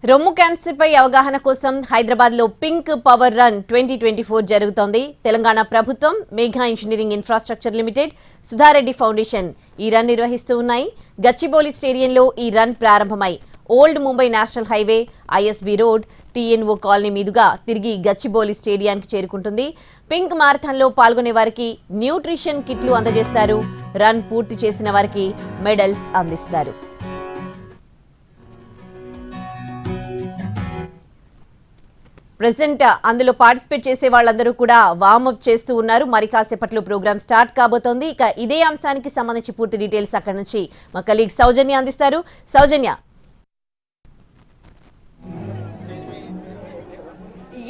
రొమ్ము క్యాన్సర్ పై అవగాహన కోసం హైదరాబాద్ లో పింక్ పవర్ రన్ 2024 జరుగుతోంది. తెలంగాణ ప్రభుత్వం, Megha engineering infrastructure limited, Sudha Reddy foundation ఈ రన్ నిర్వహిస్తూ ఉన్నాయి. గచ్చిబౌలి స్టేడియంలో ఈ రన్ ప్రారంభమై old Mumbai national highway, ISB road, TNO colony మీదుగా తిరిగి గచ్చిబౌలి స్టేడియానికి చేరుకుంటుంది. పింక్ మారథాన్లో పాల్గొనే వారికి న్యూట్రిషన్ కిట్లు అందజేస్తారు. రన్ పూర్తి చేసిన వారికి మెడల్స్ అందిస్తారు. ప్రెసెంట్ అందులో పార్టిసిపేట్ చేసే వాళ్ళందరూ కూడా వార్మప్ చేస్తూ ఉన్నారు. మరి కాసేపట్లో ప్రోగ్రామ్ స్టార్ట్ కాబోతోంది. ఇక ఇదే అంశానికి సంబంధించి పూర్తి డీటెయిల్స్ అక్కడి నుంచి మా కలీగ్ సౌజన్య అందిస్తారు. Soujanya.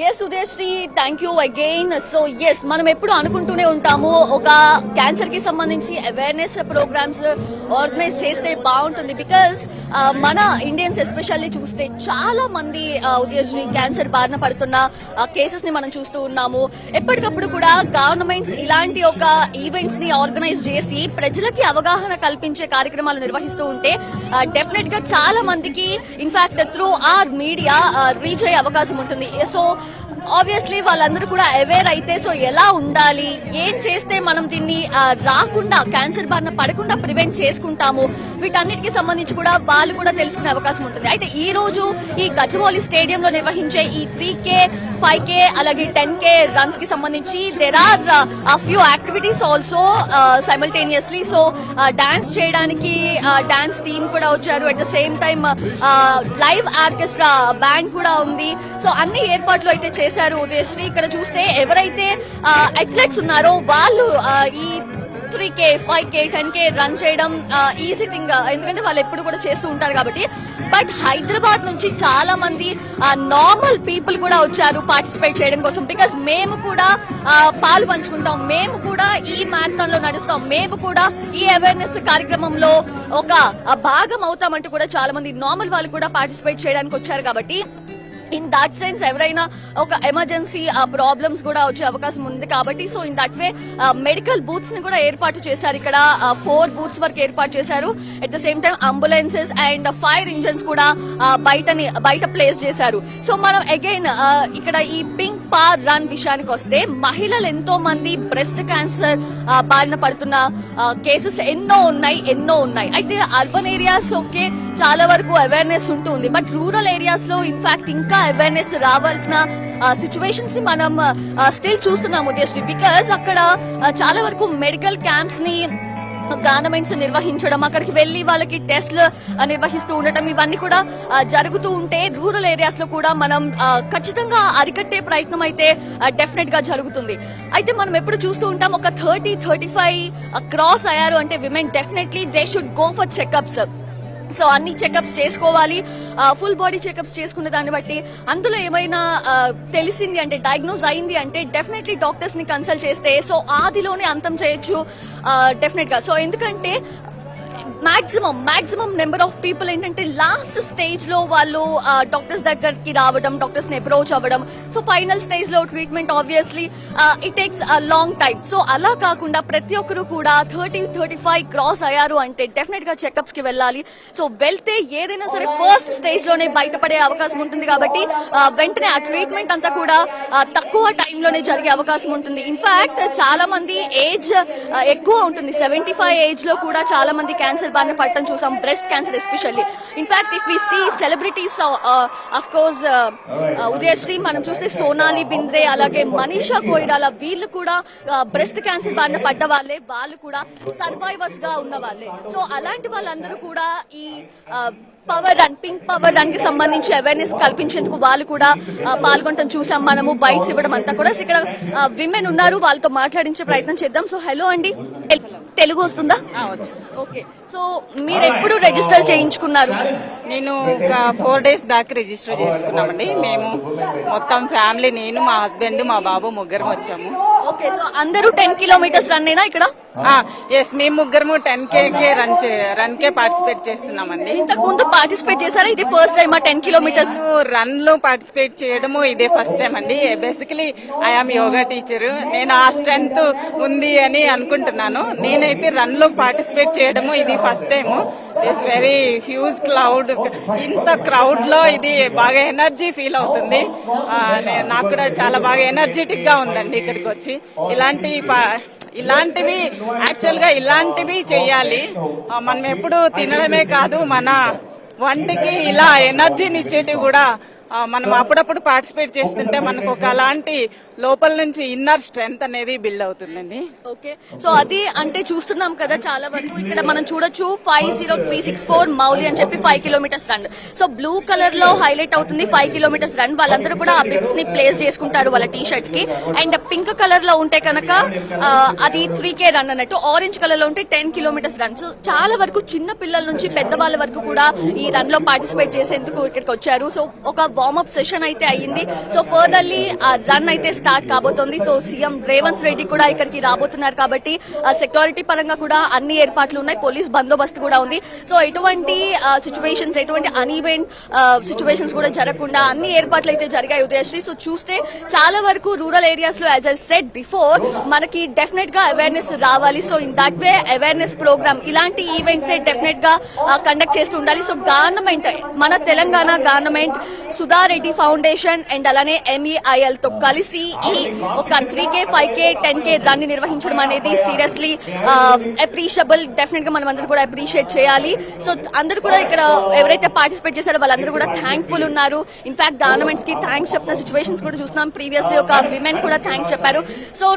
S Udayasri, thank you again. So yes, మనం ఎప్పుడు అనుకుంటూనే ఉంటాము ఒక క్యాన్సర్ కి సంబంధించి అవేర్నెస్ ప్రోగ్రామ్స్ ఆర్గనైజ్ చేస్తే బాగుంటుంది. బికాస్ మన ఇండియన్స్ ఎస్పెషల్లీ చూస్తే చాలా మంది ఉదయశ్రీ క్యాన్సర్ బారిన పడుతున్న కేసెస్ ని మనం చూస్తూ ఉన్నాము. ఎప్పటికప్పుడు కూడా గవర్నమెంట్స్ ఇలాంటి ఒక ఈవెంట్స్ ని ఆర్గనైజ్ చేసి ప్రజలకి అవగాహన కల్పించే కార్యక్రమాలు నిర్వహిస్తూ ఉంటే డెఫినెట్ గా చాలా మందికి in fact through our media reach అయ్యే అవకాశం ఉంటుంది. సో ఆబ్వియస్లీ వాళ్ళందరూ కూడా అవేర్ అయితే సో ఎలా ఉండాలి, ఏం చేస్తే మనం దీన్ని రాకుండా క్యాన్సర్ బారిన పడకుండా ప్రివెంట్ చేసుకుంటాము, వీటన్నిటికి సంబంధించి కూడా వాళ్ళు కూడా తెలుసుకునే అవకాశం ఉంటుంది. అయితే ఈ రోజు ఈ గచ్చిబౌలి స్టేడియంలో నిర్వహించే ఈ 3K, 5K అలాగే 10K రన్స్ కి సంబంధించి there are few activities also simultaneously. So dance చేయడానికి డాన్స్ టీమ్ కూడా వచ్చారు. At the same time live orchestra band కూడా ఉంది. సో అన్ని ఏర్పాట్లు అయితే చేశారు ఉదయశ్రీ. ఇక్కడ చూస్తే ఎవరైతే అథ్లెట్స్ ఉన్నారో వాళ్ళు ఈ 3K, 5K, 10K రన్ చేయడం ఈజీ థింగ్, ఎందుకంటే వాళ్ళు ఎప్పుడు కూడా చేస్తూ ఉంటారు కాబట్టి. బట్ హైదరాబాద్ నుంచి చాలా మంది నార్మల్ పీపుల్ కూడా వచ్చారు పార్టిసిపేట్ చేయడం కోసం. బికాస్ మేము కూడా పాలు పంచుకుంటాం, మేము కూడా ఈ మ్యారథాన్ లో నడుస్తాం, మేము కూడా ఈ అవేర్నెస్ కార్యక్రమంలో ఒక భాగం అవుతామంటూ కూడా చాలా మంది నార్మల్ వాళ్ళు కూడా పార్టిసిపేట్ చేయడానికి వచ్చారు. కాబట్టి ఇన్ దట్ సెన్స్ ఎవరైనా ఒక ఎమర్జెన్సీ ప్రాబ్లమ్స్ కూడా వచ్చే అవకాశం ఉంది కాబట్టి so in that way medical booths ని కూడా ఏర్పాటు చేశారు. ఇక్కడ 4 బూత్స్ వరకు ఏర్పాటు చేశారు. At the same time ambulances and fire engines కూడా బయట ప్లేస్ చేశారు. సో మనం అగైన్ ఇక్కడ ఈ పింక్ పవర్ రన్ విషయానికి వస్తే మహిళలు ఎంతో మంది బ్రెస్ట్ క్యాన్సర్ బారిన పడుతున్న కేసెస్ ఎన్నో ఉన్నాయి. అయితే అర్బన్ ఏరియాస్ ఓకే చాలా వరకు అవేర్నెస్ ఉంటుంది, బట్ రూరల్ ఏరియాస్ లో ఇన్ఫాక్ట్ ఇంకా అవేర్నెస్ రావాల్సిన సిచ్యువేషన్స్ ని మనం స్టిల్ చూస్తున్నాము ఉదయశ్రీ. బికాస్ అక్కడ చాలా వరకు మెడికల్ క్యాంప్స్ ని గవర్నమెంట్స్ నిర్వహించడం, అక్కడికి వెళ్లి వాళ్ళకి టెస్ట్లు నిర్వహిస్తూ ఉండటం, ఇవన్నీ కూడా జరుగుతూ ఉంటే రూరల్ ఏరియాస్ లో కూడా మనం ఖచ్చితంగా అరికట్టే ప్రయత్నం అయితే డెఫినెట్ గా జరుగుతుంది. అయితే మనం ఎప్పుడు చూస్తూ ఉంటాం ఒక 30-35 క్రాస్ అయ్యారు అంటే women definitely they should go for checkups. So అన్ని చెకప్స్ చేసుకోవాలి, ఫుల్ బాడీ చెకప్స్ చేసుకునే దాన్ని బట్టి అందులో ఏమైనా తెలిసింది అంటే డయాగ్నోజ్ అయింది అంటే డెఫినెట్లీ డాక్టర్స్ ని కన్సల్ట్ చేస్తే సో ఆదిలోనే అంతం చేయొచ్చు డెఫినెట్ గా. సో ఎందుకంటే మాక్సిమం నెంబర్ ఆఫ్ పీపుల్ ఏంటంటే లాస్ట్ స్టేజ్ లో వాళ్ళు డాక్టర్స్ దగ్గరికి రావడం, డాక్టర్స్ ని అప్రోచ్ అవ్వడం. సో ఫైనల్ స్టేజ్ లో treatment obviously it takes long time. So అలా కాకుండా ప్రతి ఒక్కరు కూడా 30-35 క్రాస్ అయ్యారు అంటే డెఫినెట్ గా చెకప్స్ కి వెళ్ళాలి. సో వెళ్తే ఏదైనా సరే ఫస్ట్ స్టేజ్ లోనే బయటపడే అవకాశం ఉంటుంది కాబట్టి వెంటనే ఆ ట్రీట్మెంట్ అంతా కూడా తక్కువ టైంలోనే జరిగే అవకాశం ఉంటుంది. ఇన్ఫాక్ట్ చాలా మంది ఏజ్ ఎక్కువ ఉంటుంది, 75 ఏజ్ లో కూడా చాలా మంది క్యాన్సర్ బారిన పడటం చూసాం, breast cancer especially. In fact if we see celebrities of course Udayashri మనం చూస్తే సోనాలి బింద్రే అలాగే మనీషా కొయిరాలా వీళ్ళు కూడా బ్రెస్ట్ క్యాన్సర్ బారిన పడ్డ వాళ్ళే, వాళ్ళు కూడా సర్వైవర్స్ గా ఉన్న వాళ్ళే. సో అలాంటి వాళ్ళందరూ కూడా ఈ power run, pink power run కి సంబంధించి అవేర్నెస్ కల్పించేందుకు వాళ్ళు కూడా పాల్గొనడం చూసాం మనము, బైట్స్ ఇవ్వడం అంతా కూడా. ఇక్కడ విమెన్ ఉన్నారు, వాళ్ళతో మాట్లాడించే ప్రయత్నం చేద్దాం. సో హలో అండి, తెలుగు వస్తుందా? ఓకే. సో మీరు ఎప్పుడు రిజిస్టర్ చేయించుకున్నారు? నేను ఒక 4 days బ్యాక్ రిజిస్టర్ చేసుకున్నామండి. మేము మొత్తం ఫ్యామిలీ, నేను, మా హస్బెండ్, మా బాబు ముగ్గురం వచ్చాము. ఓకే సో అందరూ 10 కిలోమీటర్స్ రన్ అయినా ఇక్కడ ఎస్ మేము ముగ్గురము 10K రన్ కే పార్టిసిపేట్ చేస్తున్నామండి. ఇంతకు ముందు పార్టిసిపేట్ చేశారా? ఇది ఫస్ట్ టైం 10 కిలోమీటర్స్ రన్ లో పార్టిసిపేట్ చేయడము ఇదే ఫస్ట్ టైం అండి. Basically I am yoga teacher. నేను ఆ స్ట్రెంగ్త్ ఉంది అని అనుకుంటున్నాను. నేనైతే రన్ లో పార్టిసిపేట్ చేయడము ఇది first time. It's very huge crowd. ఇంత క్రౌడ్ లో ఇది బాగా ఎనర్జీ ఫీల్ అవుతుంది. నాకు కూడా చాలా బాగా ఎనర్జెటిక్ గా ఉందండి ఇక్కడికి వచ్చి. ఇలాంటివి యాక్చువల్ గా ఇలాంటివి చెయ్యాలి. మనం ఎప్పుడు తినడమే కాదు, మన వంటికి ఇలా ఎనర్జీని ఇచ్చేటివి కూడా మనం అప్పుడప్పుడు పార్టిసిపేట్ చేస్తుంటే మనకు ఒక అలాంటి లోపల నుంచి ఇన్నర్ స్ట్రెంగ్త్ అనేది బిల్డ్ అవుతుందండి. ఓకే సో అది అంటే చూస్తున్నాం కదా చాలా వరకు ఇక్కడ మనం చూడొచ్చు 50364 మౌలి అని చెప్పి 5 kilometres run. So blue colour లో హైలైట్ అవుతుంది 5 కిలోమీటర్స్ రన్. వాళ్ళందరూ కూడా ఆ బిబ్స్ ని ప్లేస్ చేసుకుంటారు వాళ్ళ టీ షర్ట్స్ కి. అండ్ పింక్ కలర్ లో ఉంటే కనుక అది 3K రన్ అన్నట్టు. ఆరెంజ్ కలర్ లో ఉంటే 10 కిలోమీటర్స్ రన్. సో చాలా వరకు చిన్న పిల్లల నుంచి పెద్దవాళ్ళ వరకు కూడా ఈ రన్ లో పార్టిసిపేట్ చేసేందుకు ఇక్కడికి వచ్చారు. సో ఒక వార్మప్ సెషన్ అయితే అయ్యింది. సో ఫర్దర్లీ ఆ రన్ అయితే స్టార్ట్ కాబోతోంది. సో సీఎం రేవంత్ రెడ్డి కూడా ఇక్కడికి రాబోతున్నారు కాబట్టి సెక్యూరిటీ పరంగా కూడా అన్ని ఏర్పాట్లు ఉన్నాయి. పోలీస్ బందోబస్తు కూడా ఉంది. సో ఎటువంటి సిచ్యువేషన్స్, ఎటువంటి అన్ఈవెంట్ సిచ్యువేషన్స్ కూడా జరగకుండా అన్ని ఏర్పాట్లు అయితే జరిగాయి ఉదయశ్రీ. సో చూస్తే చాలా వరకు రూరల్ ఏరియాస్ లో యాజ్ ఐ సెడ్ బిఫోర్ మనకి డెఫినెట్ గా అవేర్నెస్ రావాలి. So in that way awareness programme ఇలాంటి ఈవెంట్స్ డెఫినెట్ గా కండక్ట్ చేస్తూ ఉండాలి. సో గవర్నమెంట్, మన Telangana government, Sudha Reddy foundation and అలానే MEIL తో కలిసి ఈ ఒక 3K 5K 10K రన్ ని నిర్వహించడం అనేది సీరియస్లీ అప్రిషియబుల్. డెఫినెట్ గా మనం అందరూ కూడా అప్రిషియేట్ చేయాలి. సో అందరూ కూడా ఇక్కడ ఎవరైతే పార్టిసిపేట్ చేశారో వాళ్ళందరూ కూడా థ్యాంక్ఫుల్ ఉన్నారు. ఇన్ఫాక్ట్ గవర్నమెంట్స్ కి థ్యాంక్స్ చెప్పిన సిచ్యువేషన్స్ కూడా చూస్తున్నాం. ప్రీవియస్లీ ఒక విమెన్ కూడా థ్యాంక్స్ చెప్పారు. సో